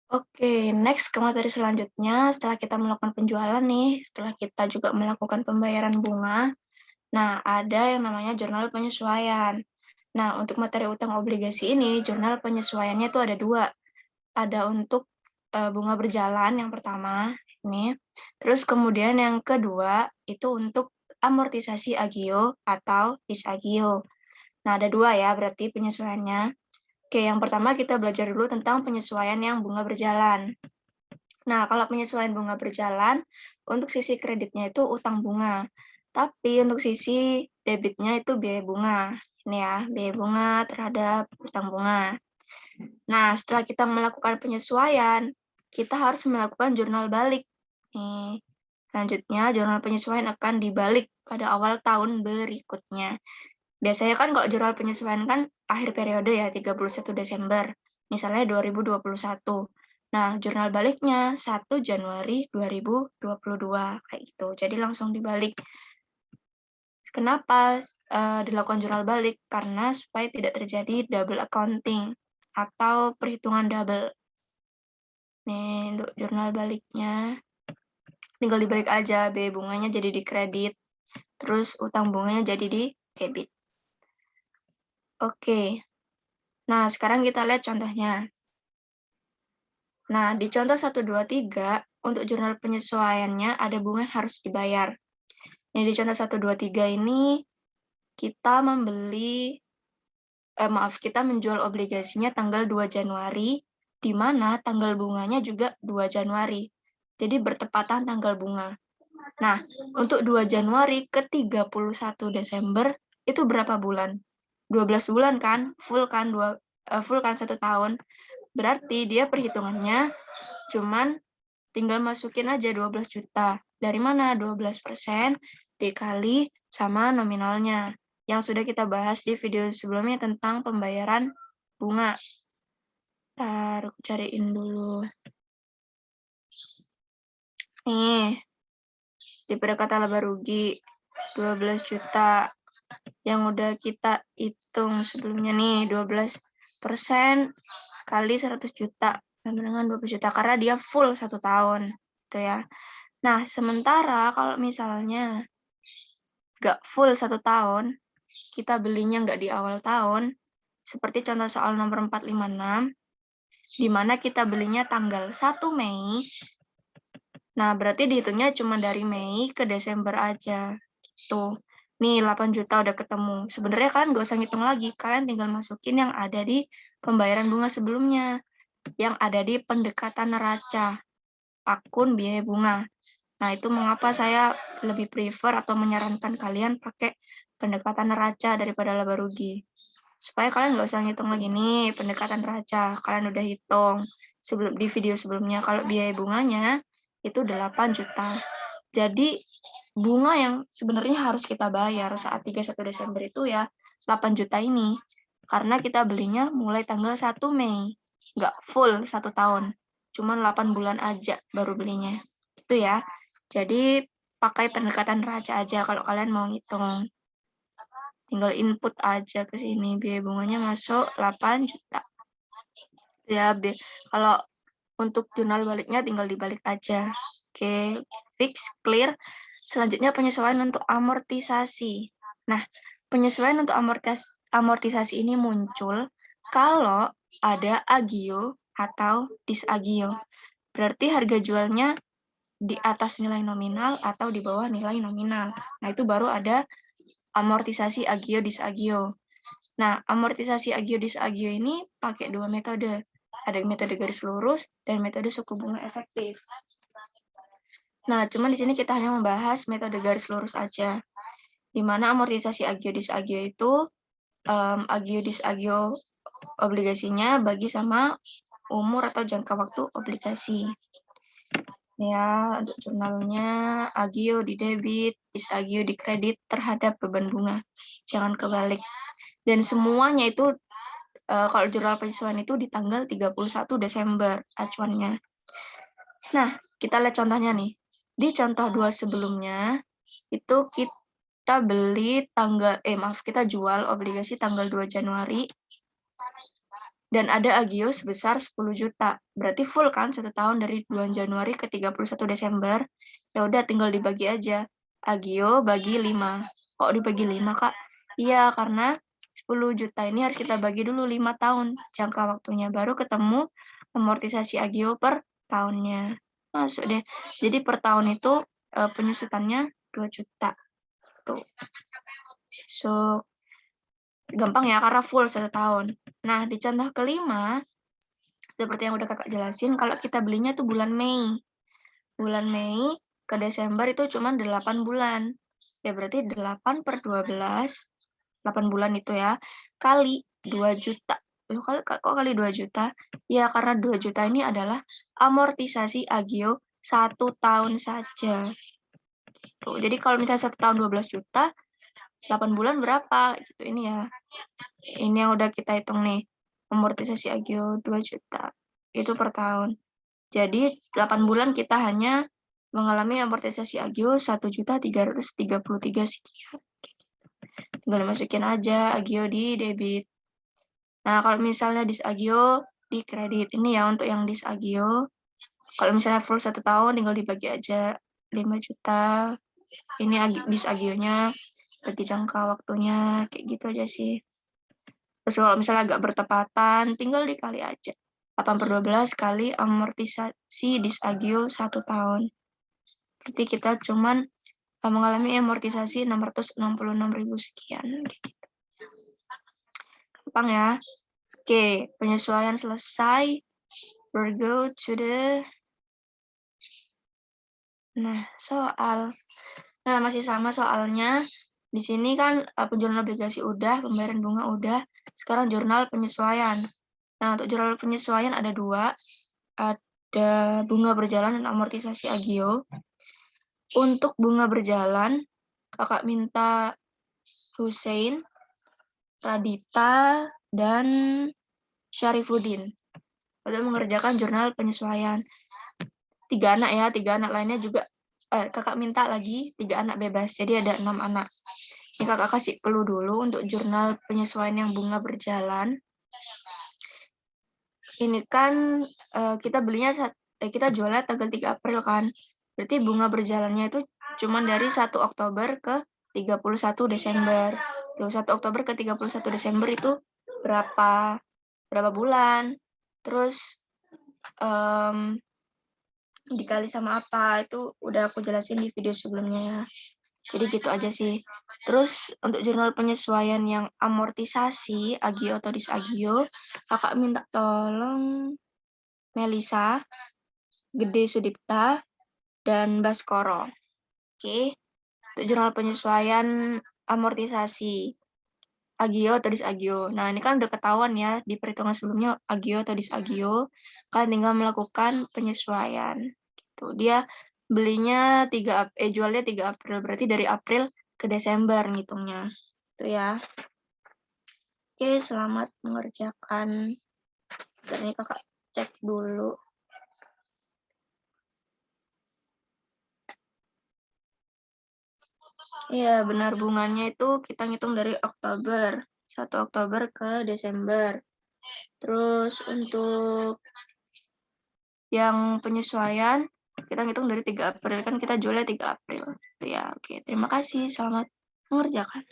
Oke, next ke materi selanjutnya, setelah kita melakukan penjualan nih, setelah kita juga melakukan pembayaran bunga, nah ada yang namanya jurnal penyesuaian. Nah, untuk materi utang obligasi ini, jurnal penyesuaiannya itu ada dua. Ada untuk bunga berjalan yang pertama, ini. Terus kemudian yang kedua, itu untuk amortisasi agio atau disagio. Nah, ada dua ya berarti penyesuaiannya. Oke, yang pertama kita belajar dulu tentang penyesuaian yang bunga berjalan. Nah, kalau penyesuaian bunga berjalan, untuk sisi kreditnya itu utang bunga. Tapi untuk sisi debitnya itu biaya bunga. Ini ya, biaya bunga terhadap utang bunga. Nah, setelah kita melakukan penyesuaian, kita harus melakukan jurnal balik. Nih, selanjutnya jurnal penyesuaian akan dibalik pada awal tahun berikutnya. Biasanya kan kalau jurnal penyesuaian kan akhir periode ya, 31 Desember. Misalnya 2021. Nah, jurnal baliknya 1 Januari 2022 kayak gitu. Jadi langsung dibalik. Kenapa dilakukan jurnal balik? Karena supaya tidak terjadi double accounting atau perhitungan double. Nih, untuk jurnal baliknya tinggal dibalik aja, biaya bunganya jadi di kredit, terus utang bunganya jadi di debit. Oke. Nah, sekarang kita lihat contohnya. Nah, di contoh 1, 2, 3, untuk jurnal penyesuaiannya ada bunga yang harus dibayar. Nah, di contoh 1, 2, 3 ini kita kita menjual obligasinya tanggal 2 Januari, di mana tanggal bunganya juga 2 Januari. Jadi bertepatan tanggal bunga. Nah, untuk 2 Januari ke 31 Desember itu berapa bulan? 12 bulan kan? Full kan 1 tahun. Berarti dia perhitungannya cuman tinggal masukin aja 12 juta. Dari mana? 12% dikali sama nominalnya. Yang sudah kita bahas di video sebelumnya tentang pembayaran bunga. Ntar aku cariin dulu. Nih, daripada kata laba rugi 12 juta yang udah kita hitung sebelumnya nih, 12% kali 100 juta sama dengan 20 juta karena dia full 1 tahun gitu ya. Nah, sementara kalau misalnya nggak full 1 tahun, kita belinya nggak di awal tahun, seperti contoh soal nomor 456, di mana kita belinya tanggal 1 Mei. Nah, berarti dihitungnya cuma dari Mei ke Desember aja. Gitu. Nih, 8 juta udah ketemu. Sebenarnya kalian nggak usah ngitung lagi. Kalian tinggal masukin yang ada di pembayaran bunga sebelumnya. Yang ada di pendekatan neraca. Akun biaya bunga. Nah, itu mengapa saya lebih prefer atau menyarankan kalian pakai pendekatan neraca daripada laba rugi. Supaya kalian nggak usah ngitung lagi nih pendekatan neraca. Kalian udah hitung di video sebelumnya. Kalau biaya bunganya itu 8 juta. Jadi bunga yang sebenarnya harus kita bayar saat 31 Desember itu ya 8 juta ini. Karena kita belinya mulai tanggal 1 Mei. Nggak full 1 tahun. Cuma 8 bulan aja baru belinya. Itu ya. Jadi pakai pendekatan neraca aja kalau kalian mau ngitung. Tinggal input aja ke sini. Biaya bunganya masuk 8 juta. Ya, kalau untuk jurnal baliknya tinggal dibalik aja. Oke, fix, clear. Selanjutnya penyesuaian untuk amortisasi. Nah, penyesuaian untuk amortisasi ini muncul kalau ada agio atau disagio. Berarti harga jualnya di atas nilai nominal atau di bawah nilai nominal. Nah, itu baru ada amortisasi agio disagio. Nah, amortisasi agio disagio ini pakai dua metode. Ada metode garis lurus dan metode suku bunga efektif. Nah, cuma di sini kita hanya membahas metode garis lurus aja. Di mana amortisasi agio disagio itu agio disagio obligasinya bagi sama umur atau jangka waktu obligasi. Ya, untuk jurnalnya agio di debit, disagio di kredit terhadap beban bunga. Jangan kebalik. Dan semuanya itu kalau jurnal penyesuaian itu di tanggal 31 Desember acuannya. Nah, kita lihat contohnya nih. Di contoh 2 sebelumnya, itu kita jual obligasi tanggal 2 Januari. Dan ada agio sebesar 10 juta. Berarti full kan 1 tahun dari bulan Januari ke 31 Desember. Ya udah tinggal dibagi aja. Agio bagi 5. Kok dibagi 5, Kak? Iya, karena 10 juta ini harus kita bagi dulu 5 tahun jangka waktunya. Baru ketemu amortisasi agio per tahunnya. Masuk deh. Jadi per tahun itu penyusutannya 2 juta. Tuh. So, gampang ya karena full 1 tahun. Nah, di contoh kelima, seperti yang udah kakak jelasin, kalau kita belinya tuh bulan Mei. Bulan Mei ke Desember itu cuma 8 bulan. Ya berarti 8 per 12, 8 bulan itu ya, kali 2 juta. Loh, kok kali 2 juta? Ya karena 2 juta ini adalah amortisasi agio 1 tahun saja. Tuh, jadi kalau misalnya 1 tahun 12 juta, 8 bulan berapa? Gitu ini ya. Ini yang udah kita hitung nih. Amortisasi agio 2 juta. Itu per tahun. Jadi 8 bulan kita hanya mengalami amortisasi agio 1.333 sekian. Tinggal masukin aja agio di debit. Nah, kalau misalnya disagio di kredit. Ini ya untuk yang disagio. Kalau misalnya full 1 tahun tinggal dibagi aja 5 juta. Ini disagionya bagi jangka waktunya kayak gitu aja sih. Terus kalau misalnya agak bertepatan, tinggal dikali aja. 8 per 12 kali amortisasi disagio 1 tahun. Berarti kita cuman mengalami amortisasi 666.000 sekian. Gitu. Gampang ya. Oke, penyesuaian selesai. We'll go to the soal. Nah, masih sama soalnya. Di sini kan penjualan obligasi udah, pembayaran bunga udah. Sekarang jurnal penyesuaian. Nah, untuk jurnal penyesuaian ada 2. Ada bunga berjalan dan amortisasi agio. Untuk bunga berjalan, kakak minta Hussein, Radita, dan Syarifuddin untuk mengerjakan jurnal penyesuaian. 3 anak ya, 3 anak lainnya juga kakak minta lagi 3 anak bebas, jadi ada 6 anak. Ini kakak kasih clue dulu untuk jurnal penyesuaian yang bunga berjalan. Ini kan kita belinya kita jualnya tanggal 3 April kan. Berarti bunga berjalannya itu cuma dari 1 Oktober ke 31 Desember. 1 Oktober ke 31 Desember itu berapa bulan. Terus dikali sama apa itu udah aku jelasin di video sebelumnya ya. Jadi gitu aja sih. Terus untuk jurnal penyesuaian yang amortisasi agio atau disagio, kakak minta tolong Melisa, Gede Sudipta, dan Baskoro. Oke. Untuk jurnal penyesuaian amortisasi agio atau disagio. Nah, ini kan udah ketahuan ya di perhitungan sebelumnya agio atau disagio. Kalian tinggal melakukan penyesuaian. Gitu. Dia belinya jualnya 3 April, berarti dari April ke Desember ngitungnya. Itu ya. Oke, selamat mengerjakan. Ini kakak cek dulu. Iya, benar bunganya itu kita ngitung dari Oktober. 1 Oktober ke Desember. Terus untuk yang penyesuaian kita ngitung dari 3 April, kan kita jualnya 3 April. Ya, oke. Terima kasih. Selamat mengerjakan.